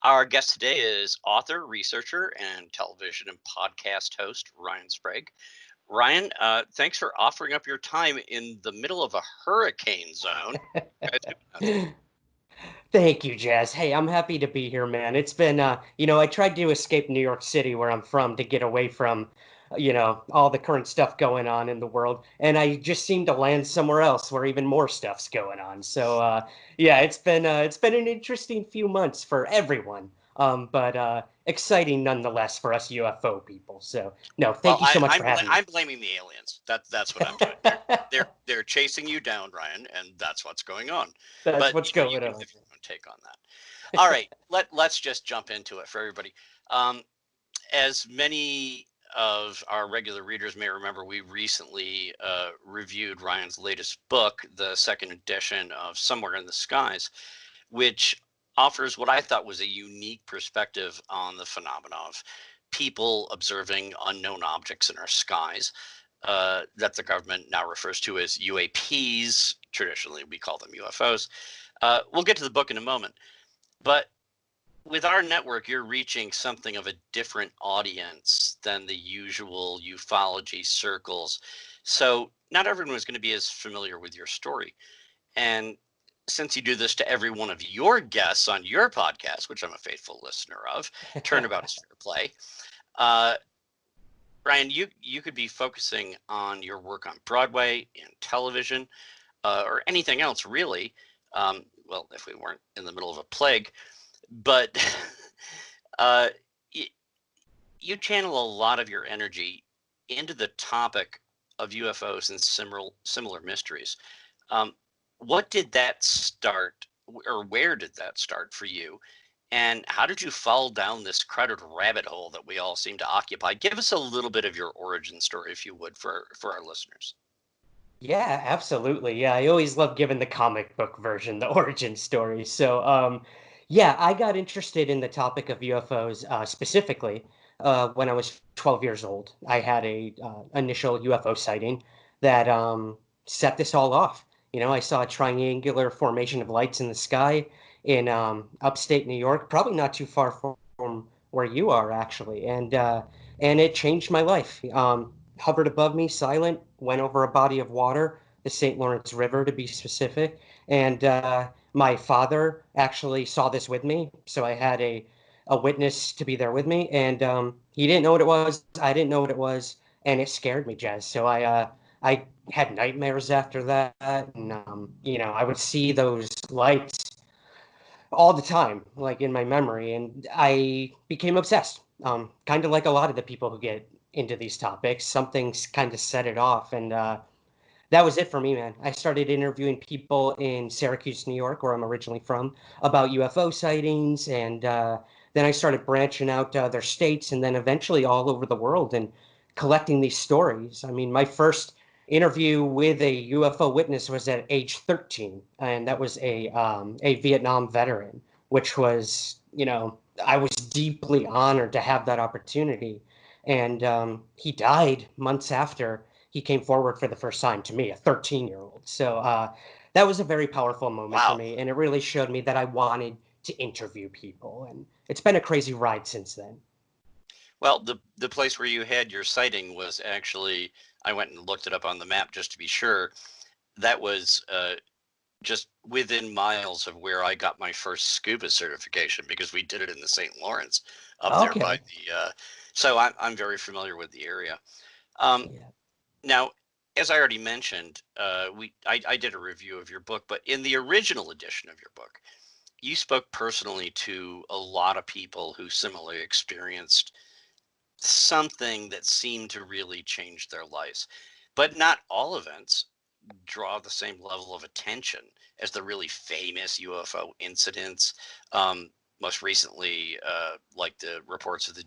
Our guest today is author, researcher, and television and podcast host Ryan Sprague. Ryan, thanks for offering up your time in the middle of a hurricane zone. Guys doing out there? Thank you, Jazz. Hey, I'm happy to be here, man. It's been, I tried to escape New York City, where I'm from, to get away from, all the current stuff going on in the world. And I just seem to land somewhere else where even more stuff's going on. Yeah, it's been an interesting few months for everyone. But exciting nonetheless for us UFO people. So, no, Well, thank you so much for having me. I'm blaming the aliens. That's what I'm doing. They're chasing you down, Ryan, and that's what's going on. That's But what's you going can on. have your own take on that. All right, let's just jump into it for everybody. Um, as many of our regular readers may remember, we recently reviewed Ryan's latest book, the second edition of Somewhere in the Skies, which offers what I thought was a unique perspective on the phenomena of people observing unknown objects in our skies that the government now refers to as UAPs. Traditionally, we call them UFOs. We'll get to the book in a moment. But with our network, you're reaching something of a different audience than the usual ufology circles. So not everyone is going to be as familiar with your story. And since you do this to every one of your guests on your podcast, which I'm a faithful listener of, Turnabout is Fair Play. Uh, Ryan, you could be focusing on your work on Broadway and television, or anything else really. Well, if we weren't in the middle of a plague, but uh, y- you channel a lot of your energy into the topic of UFOs and similar mysteries. Um, what did that start, or where did that start for you? And how did you fall down this crowded rabbit hole that we all seem to occupy? Give us a little bit of your origin story, if you would, for our listeners. Yeah, absolutely. Yeah, I always love giving the comic book version, the origin story. Yeah, I got interested in the topic of UFOs specifically when I was 12 years old. I had a initial UFO sighting that set this all off. I saw a triangular formation of lights in the sky in upstate New York, probably not too far from where you are actually, and it changed my life. Hovered above me, silent, went over a body of water, the St. Lawrence River to be specific. And my father actually saw this with me. So I had a witness to be there with me. And he didn't know what it was. I didn't know what it was. And it scared me, Jazz. I had nightmares after that. And, I would see those lights all the time, like in my memory, and I became obsessed. Kind of like a lot of the people who get into these topics, something's kind of set it off, and that was it for me, man. I started interviewing people in Syracuse, New York, where I'm originally from, about UFO sightings, and then I started branching out to other states, and then eventually all over the world, and collecting these stories. I mean, my first interview with a UFO witness was at age 13, and that was a Vietnam veteran, which was, I was deeply honored to have that opportunity. And he died months after he came forward for the first time to me, a 13-year-old. That was a very powerful moment for Wow. me, and it really showed me that I wanted to interview people, and it's been a crazy ride since then. Well, the place where you had your sighting was actually, I went and looked it up on the map just to be sure. That was just within miles of where I got my first scuba certification, because we did it in the St. Lawrence up there by Okay. the. So I'm very familiar with the area. Um, Yeah. Now, as I already mentioned, I did a review of your book, but in the original edition of your book, you spoke personally to a lot of people who similarly experienced something that seemed to really change their lives. But not all events draw the same level of attention as the really famous UFO incidents. Um, Most recently, like the reports of the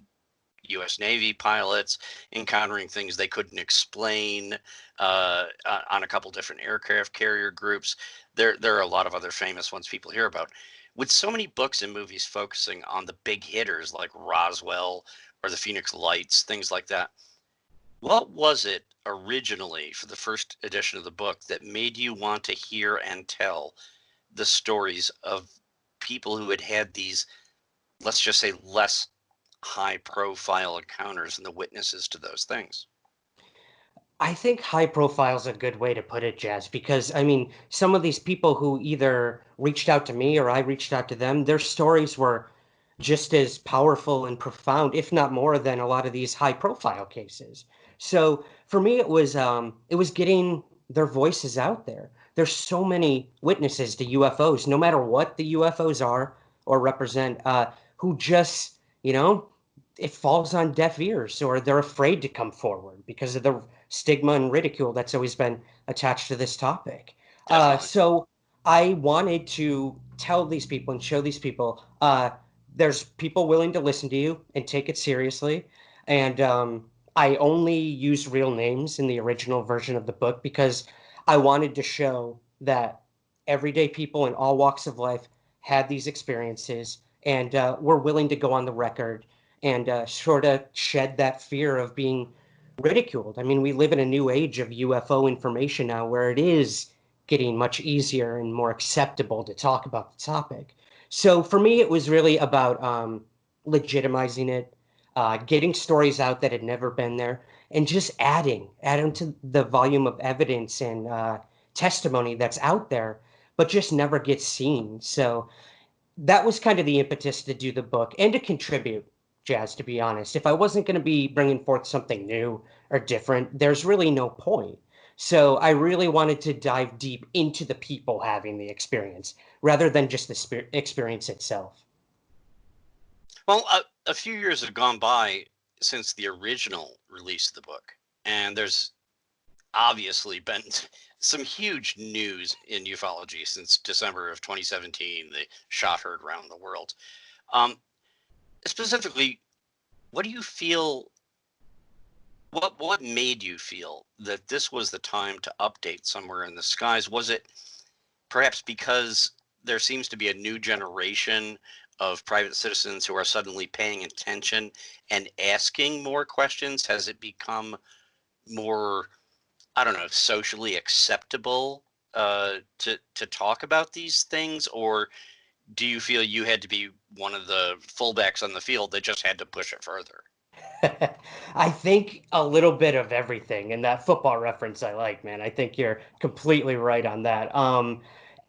U.S. Navy pilots encountering things they couldn't explain on a couple different aircraft carrier groups. There are a lot of other famous ones people hear about. With so many books and movies focusing on the big hitters like Roswell or the Phoenix Lights, things like that, what was it originally for the first edition of the book that made you want to hear and tell the stories of people who had had these let's just say, less high profile encounters and the witnesses to those things? I think high profile is a good way to put it, Jazz, because I mean, some of these people who either reached out to me or I reached out to them, their stories were just as powerful and profound, if not more, than a lot of these high profile cases. So for me, it was getting their voices out there. There's so many witnesses to UFOs, no matter what the UFOs are or represent, who just, you know, it falls on deaf ears or they're afraid to come forward because of the stigma and ridicule that's always been attached to this topic. Definitely. So I wanted to tell these people and show these people there's people willing to listen to you and take it seriously. And I only use real names in the original version of the book because I wanted to show that everyday people in all walks of life had these experiences and were willing to go on the record and sort of shed that fear of being ridiculed. I mean, we live in a new age of UFO information now where it is getting much easier and more acceptable to talk about the topic. So for me, it was really about legitimizing it, getting stories out that had never been there, and just adding to the volume of evidence and testimony that's out there, but just never gets seen. So that was kind of the impetus to do the book and to contribute, Jazz, to be honest. If I wasn't going to be bringing forth something new or different, there's really no point. So I really wanted to dive deep into the people having the experience rather than just the experience itself. Well, a few years have gone by since the original release of the book, and there's obviously been some huge news in ufology since December of 2017, the shot heard around the world. Um, Specifically, what do you feel? What made you feel that this was the time to update Somewhere in the Skies? Was it perhaps because there seems to be a new generation of private citizens who are suddenly paying attention and asking more questions? Has it become more, I don't know, socially acceptable to talk about these things, or do you feel you had to be one of the fullbacks on the field that just had to push it further? I think a little bit of everything, and that football reference I like, man. I think you're completely right on that.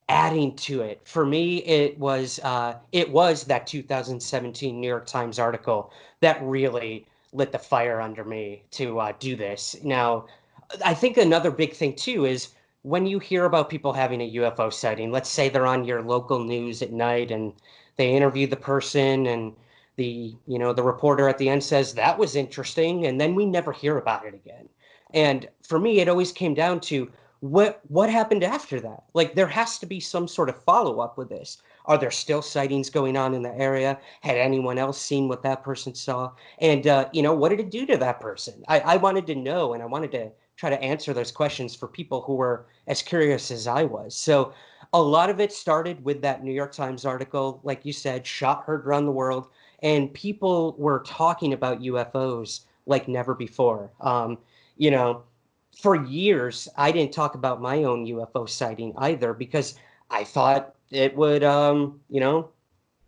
Adding to it, for me, it was that 2017 New York Times article that really lit the fire under me to do this. Now, I think another big thing too is when you hear about people having a UFO sighting, let's say they're on your local news at night and they interview the person and the reporter at the end says that was interesting and then we never hear about it again. And for me it always came down to what happened after that? Like there has to be some sort of follow up with this. Are there still sightings going on in the area? Had anyone else seen what that person saw? And what did it do to that person? I wanted to know, and I wanted to try to answer those questions for people who were as curious as I was. So a lot of it started with that New York Times article, like you said, shot heard around the world, and people were talking about UFOs like never before. You know, for years, I didn't talk about my own UFO sighting either because I thought it would,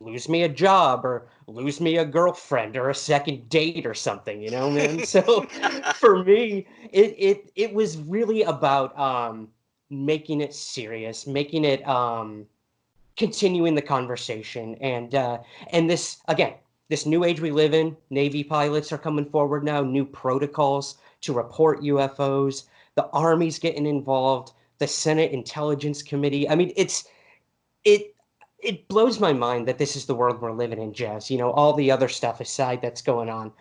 lose me a job or lose me a girlfriend or a second date or something, man. So for me, it was really about making it serious, making it continuing the conversation, and this again, this new age we live in. Navy pilots are coming forward now, new protocols to report UFOs. The Army's getting involved. The Senate Intelligence Committee. I mean, it it blows my mind that this is the world we're living in, Jazz. All the other stuff aside that's going on.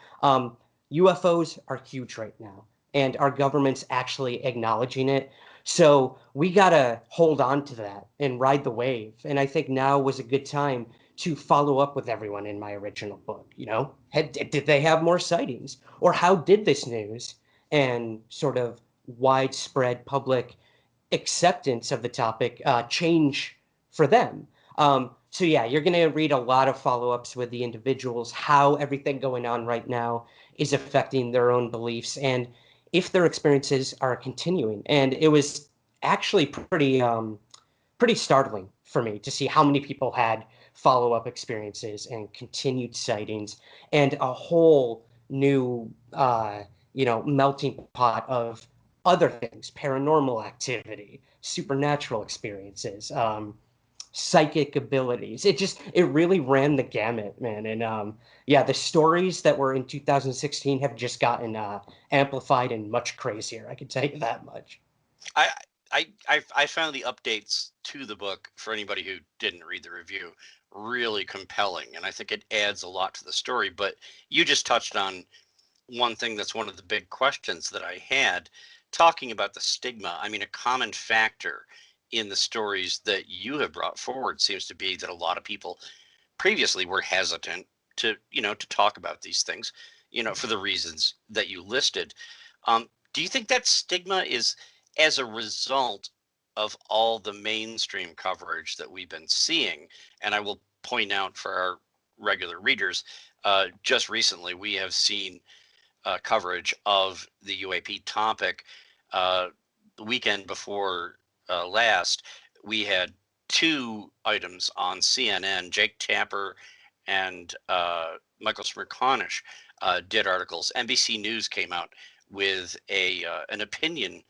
UFOs are huge right now, and our government's actually acknowledging it. So we got to hold on to that and ride the wave. And I think now was a good time to follow up with everyone in my original book. Did they have more sightings? Or how did this news and sort of widespread public acceptance of the topic change for them? So yeah, you're going to read a lot of follow-ups with the individuals, how everything going on right now is affecting their own beliefs and if their experiences are continuing. And it was actually pretty startling for me to see how many people had follow-up experiences and continued sightings and a whole new, melting pot of other things, paranormal activity, supernatural experiences, psychic abilities. It really ran the gamut, man. And yeah, the stories that were in 2016 have just gotten amplified and much crazier. I can tell you that much. I, I found the updates to the book, for anybody who didn't read the review, really compelling, and I think it adds a lot to the story. But you just touched on one thing that's one of the big questions that I had, talking about the stigma. I mean, a common factor in the stories that you have brought forward seems to be that a lot of people previously were hesitant to talk about these things, for the reasons that you listed. Do you think that stigma is as a result of all the mainstream coverage that we've been seeing? And I will point out for our regular readers, just recently we have seen coverage of the UAP topic. The weekend before last, we had two items on CNN. Jake Tapper and Michael Smerconish did articles. NBC News came out with an opinion,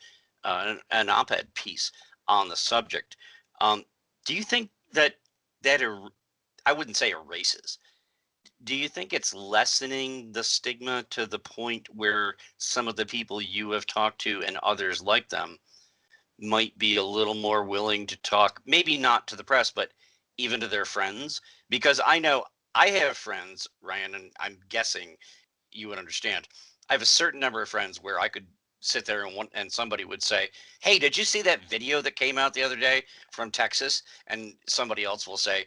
an op-ed piece on the subject. Do you think that I wouldn't say erases? Do you think it's lessening the stigma to the point where some of the people you have talked to and others like them might be a little more willing to talk, maybe not to the press, but even to their friends? Because I know I have friends, Ryan, and I'm guessing you would understand. I have a certain number of friends where I could sit there and somebody would say, "Hey, did you see that video that came out the other day from Texas?" And somebody else will say,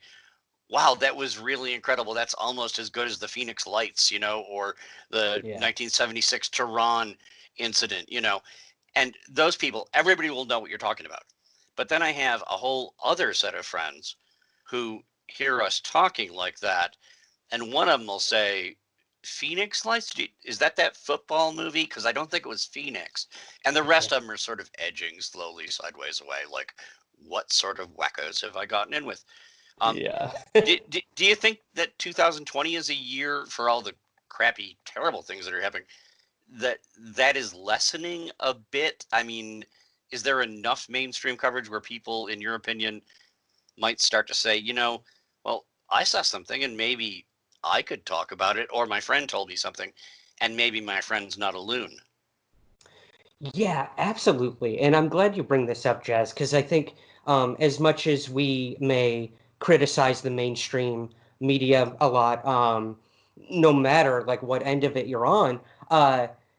"Wow, that was really incredible. That's almost as good as the Phoenix Lights, or the Yeah. 1976 Tehran incident." And those people, everybody will know what you're talking about. But then I have a whole other set of friends who hear us talking like that, and one of them will say, "Phoenix Lights? Is that football movie? Because I don't think it was Phoenix." And the rest of them are sort of edging slowly sideways away, like, what sort of wackos have I gotten in with? Um, Yeah. do you think that 2020 is a year, for all the crappy, terrible things that are happening, that is lessening a bit? I mean, is there enough mainstream coverage where people, in your opinion, might start to say, well, I saw something and maybe I could talk about it, or my friend told me something and maybe my friend's not a loon? Yeah, absolutely. And I'm glad you bring this up, Jazz, because I think as much as we may criticize the mainstream media a lot, no matter like what end of it you're on,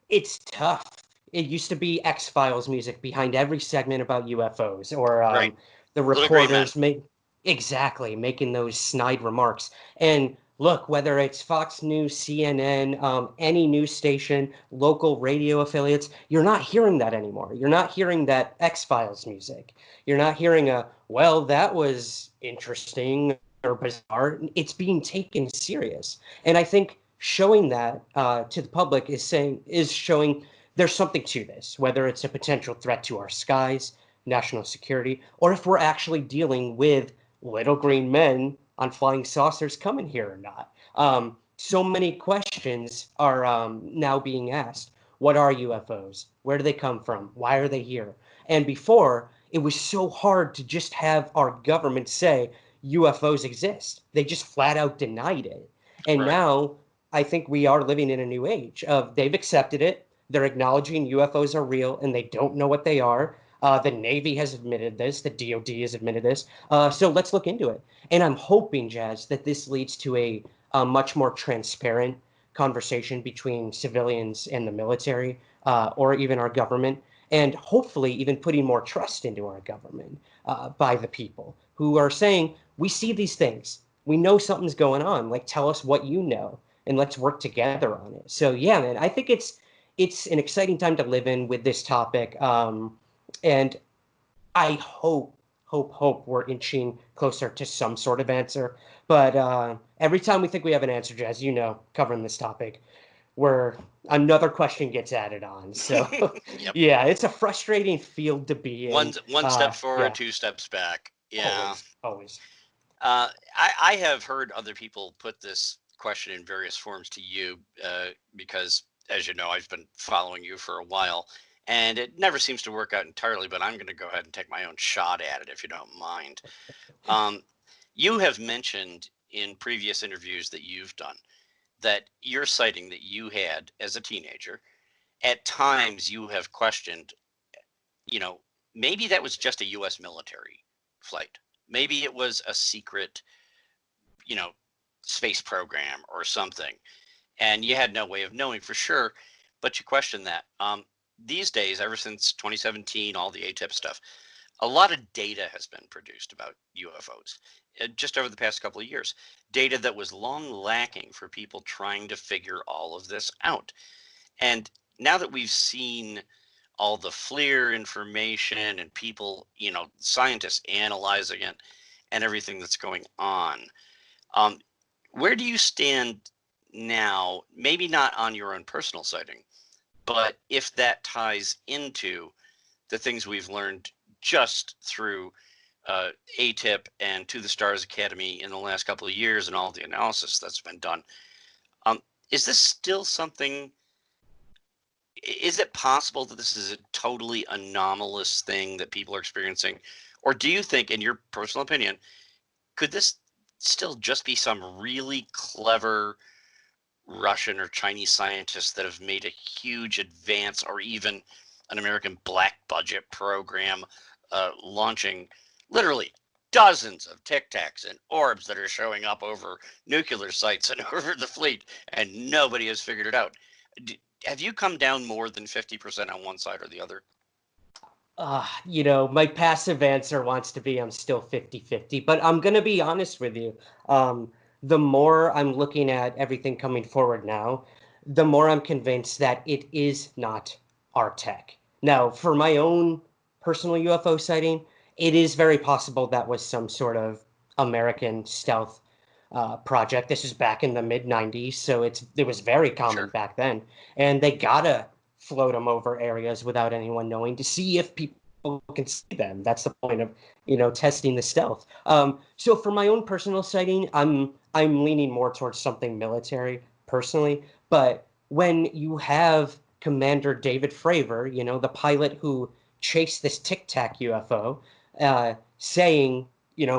it's tough. It used to be X-Files music behind every segment about UFOs, or Right. the Little gray men. reporters make exactly making those snide remarks. And look, whether it's Fox News, CNN, any news station, local radio affiliates, you're not hearing that anymore. You're not hearing that X-Files music. You're not hearing well, that was interesting or bizarre. It's being taken serious. And I think showing that to the public is showing there's something to this, whether it's a potential threat to our skies, national security, or if we're actually dealing with little green men on flying saucers coming here or not. So many questions are now being asked. What are UFOs? Where do they come from? Why are they here? And before, it was so hard to just have our government say UFOs exist. They just flat out denied it. And Right. now I think we are living in a new age of they've accepted it. They're acknowledging UFOs are real and they don't know what they are. The Navy has admitted this. The DoD has admitted this. So let's look into it. And I'm hoping, Jazz, that this leads to a much more transparent conversation between civilians and the military, or even our government, and hopefully even putting more trust into our government by the people who are saying, we see these things. We know something's going on. Like, tell us what you know, and let's work together on it. So yeah, man, I think it's an exciting time to live in with this topic. And I hope we're inching closer to some sort of answer. But every time we think we have an answer, Jazz, covering this topic, where another question gets added on. So Yep. yeah, it's a frustrating field to be One in. one step forward, Yeah, two steps back. Yeah. always, always. I have heard other people put this question in various forms to you because, as you know, I've been following you for a while, and it never seems to work out entirely. But I'm going to go ahead and take my own shot at it, if you don't mind. Um, you have mentioned in previous interviews that you've done that your sighting that you had as a teenager, at times you have questioned, you know, maybe that was just a U.S. military flight. Maybe it was a secret, you know, space program or something, and you had no way of knowing for sure, but you question that. These days, ever since 2017, all the ATIP stuff, a lot of data has been produced about UFOs just over the past couple of years. Data that was long lacking for people trying to figure all of this out. And now that we've seen all the FLIR information and people, you know, scientists analyzing it and everything that's going on, um, where do you stand now? Maybe not on your own personal sighting, but if that ties into the things we've learned just through ATIP and To the Stars Academy in the last couple of years and all the analysis that's been done, um, is this still something? Is it possible that this is a totally anomalous thing that people are experiencing? Or do you think, in your personal opinion, could this still just be some really clever Russian or Chinese scientists that have made a huge advance, or even an American black budget program launching literally dozens of Tic Tacs and orbs that are showing up over nuclear sites and over the fleet, and nobody has figured it out? Have you come down more than 50% on one side or the other? My passive answer wants to be I'm still 50-50, but I'm going to be honest with you. The more I'm looking at everything coming forward now, the more I'm convinced that it is not our tech. Now, for my own personal UFO sighting, it is very possible that was some sort of American stealth project. This is back in the mid 90s, so it was very common Sure. back then, and they gotta float them over areas without anyone knowing to see if people can see them. That's the point of testing the stealth. So for my own personal sighting, I'm leaning more towards something military personally. But when you have Commander David Fravor, the pilot who chased this Tic Tac UFO, saying,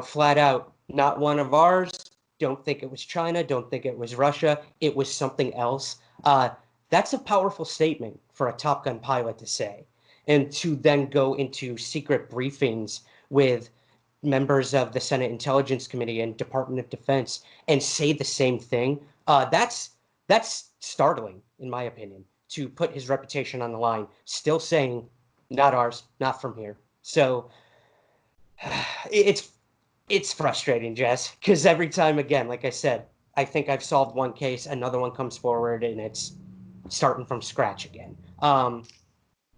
flat out, not one of ours. Don't think it was China. Don't think it was Russia. It was something else. That's a powerful statement for a Top Gun pilot to say. And to then go into secret briefings with members of the Senate Intelligence Committee and Department of Defense and say the same thing, that's startling, in my opinion, to put his reputation on the line, still saying, not ours, not from here. So it's it's frustrating, Jess, because every time, again, like I said, I think I've solved one case, another one comes forward, and it's starting from scratch again. But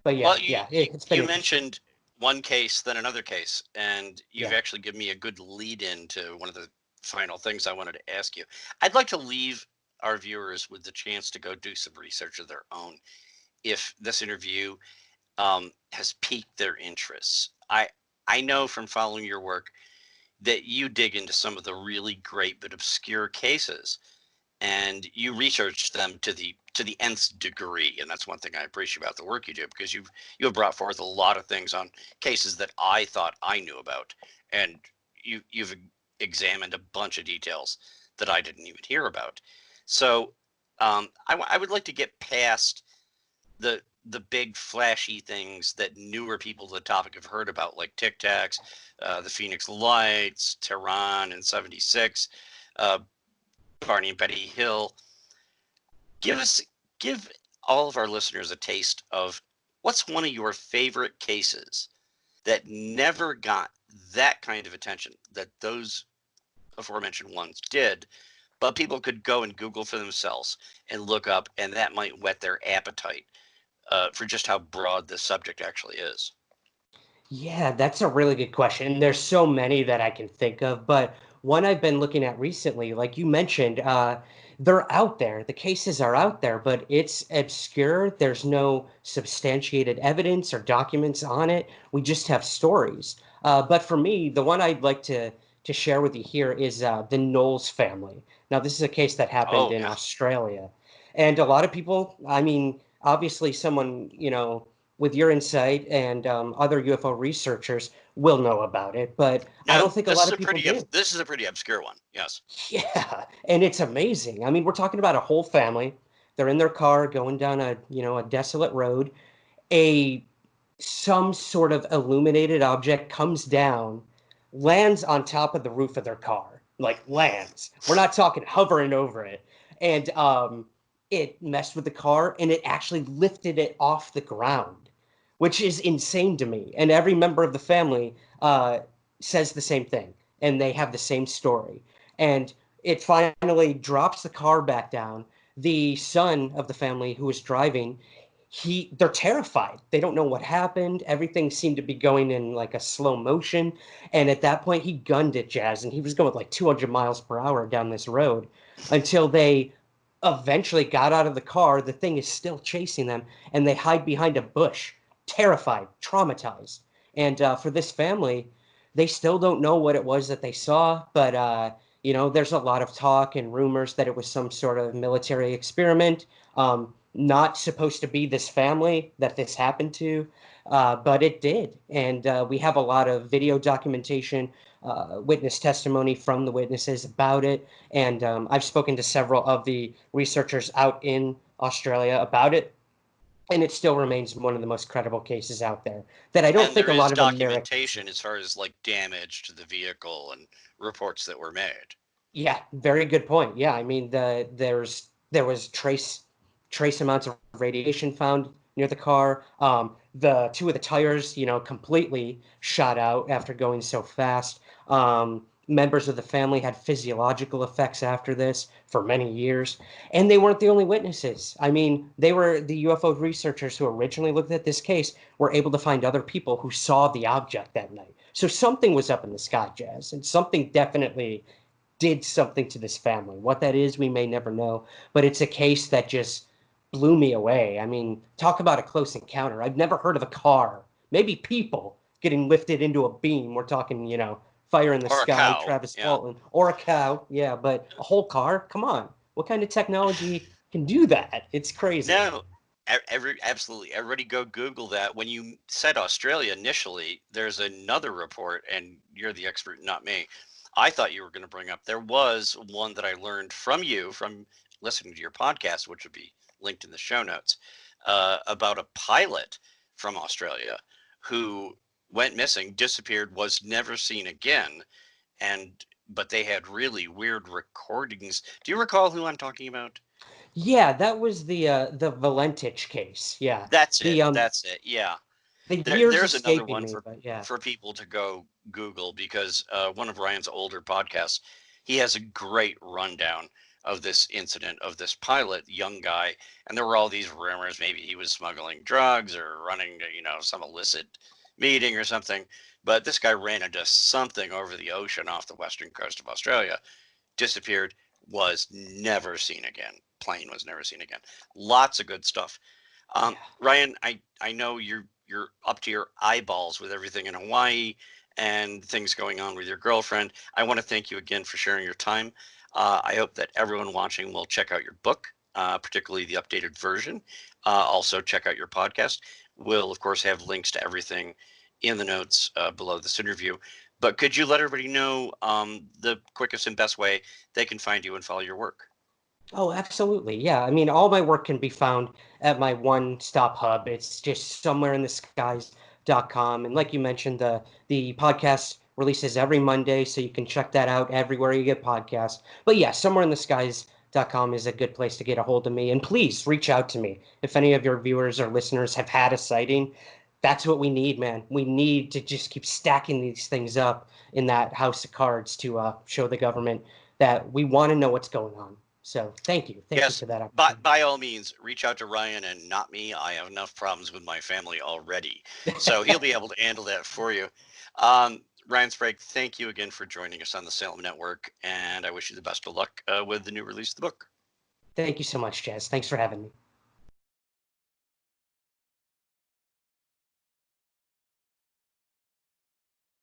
Well, yeah, you, yeah, you it's been you interesting. mentioned one case, then another case, and you've Yeah. actually given me a good lead into one of the final things I wanted to ask you. I'd like to leave our viewers with the chance to go do some research of their own if this interview has piqued their interests. I know from following your work that you dig into some of the really great but obscure cases, and you research them to the nth degree. And that's one thing I appreciate about the work you do, because you have brought forth a lot of things on cases that I thought I knew about, and you've examined a bunch of details that I didn't even hear about. So I would like to get past the big flashy things that newer people to the topic have heard about, like Tic Tacs, the Phoenix Lights, Tehran in '76, uh, Barney and Betty Hill. Give us give all of our listeners a taste of what's one of your favorite cases that never got that kind of attention that those aforementioned ones did, but people could go and Google for themselves and look up, and that might whet their appetite for just how broad this subject actually is. Yeah, that's a really good question. There's so many that I can think of, but one I've been looking at recently, like you mentioned, they're out there. The cases are out there, but it's obscure. There's no substantiated evidence or documents on it. We just have stories. But for me, the one I'd like to to share with you here is the Knowles family. Now, this is a case that happened Oh in yeah. Australia, and a lot of people, I mean, obviously, someone with your insight and other UFO researchers will know about it, but I No, don't think a lot of people do. this is a pretty obscure one. Yes. Yeah, and it's amazing. I mean, we're talking about a whole family. They're in their car going down a desolate road. A Some sort of illuminated object comes down, lands on top of the roof of their car, like lands. We're not talking hovering over it. And it messed with the car and it actually lifted it off the ground, which is insane to me. And every member of the family says the same thing and they have the same story. And it finally drops the car back down. The son of the family who was driving, they're terrified. They don't know what happened. Everything seemed to be going in like a slow motion. And at that point, he gunned it, Jazz, and he was going like 200 miles per hour down this road until they eventually got out of the car. The thing is still chasing them, and they hide behind a bush, terrified, traumatized. And for this family, they still don't know what it was that they saw, but there's a lot of talk and rumors that it was some sort of military experiment. Not supposed to be this family that this happened to, but it did. And we have a lot of video documentation, witness testimony from the witnesses about it. And I've spoken to several of the researchers out in Australia about it. And it still remains one of the most credible cases out there that I don't And think there a is lot of Americans. documentation as far as like damage to the vehicle and reports that were made. Yeah, very good point. Yeah, I mean there was trace amounts of radiation found near the car. The two of the tires, completely shot out after going so fast. Members of the family had physiological effects after this for many years, and they weren't the only witnesses. I mean, they were the UFO researchers who originally looked at this case were able to find other people who saw the object that night. So something was up in the sky, Jazz, and something definitely did something to this family. What that is, we may never know, but it's a case that just blew me away. I mean, talk about a close encounter. I've never heard of a car, maybe people getting lifted into a beam. We're talking, fire in the Or a sky, cow. Travis Yeah. Walton, or a cow. Yeah, but a whole car? Come on. What kind of technology can do that? It's crazy. No, absolutely. Everybody go Google that. When you said Australia initially, there's another report, and you're the expert, not me. I thought you were going to bring up there was one that I learned from you from listening to your podcast, which would be linked in the show notes, about a pilot from Australia who went missing, disappeared, was never seen again, and but they had really weird recordings. Do you recall who I'm talking about? Yeah, that was the Valentich case. Yeah. That's it. The That's it. Yeah. the years There's another escaping one me, but yeah. for people to go Google because one of Ryan's older podcasts, he has a great rundown of this incident of this pilot, young guy, and there were all these rumors. Maybe he was smuggling drugs or running to, some illicit meeting or something. But this guy ran into something over the ocean off the western coast of Australia, disappeared, was never seen again. Plane was never seen again. Lots of good stuff. Yeah. Ryan, I know you're up to your eyeballs with everything in Hawaii and things going on with your girlfriend. I want to thank you again for sharing your time. I hope that everyone watching will check out your book, particularly the updated version. Also, check out your podcast. We'll, of course, have links to everything in the notes below this interview. But could you let everybody know the quickest and best way they can find you and follow your work? Oh, absolutely. Yeah. I mean, all my work can be found at my one-stop hub. It's just somewhere in the skies.com. And like you mentioned, the podcast releases every Monday, so you can check that out everywhere you get podcasts. But yeah, somewhere in the skies.com is a good place to get a hold of me. And please reach out to me if any of your viewers or listeners have had a sighting. That's what we need, man. We need to just keep stacking these things up in that house of cards to show the government that we want to know what's going on. So thank you. Thank you Yes, for that opportunity. by all means, reach out to Ryan and not me. I have enough problems with my family already. So he'll be able to handle that for you. Ryan Sprague, thank you again for joining us on the Salem Network, and I wish you the best of luck with the new release of the book. Thank you so much, Jazz. Thanks for having me.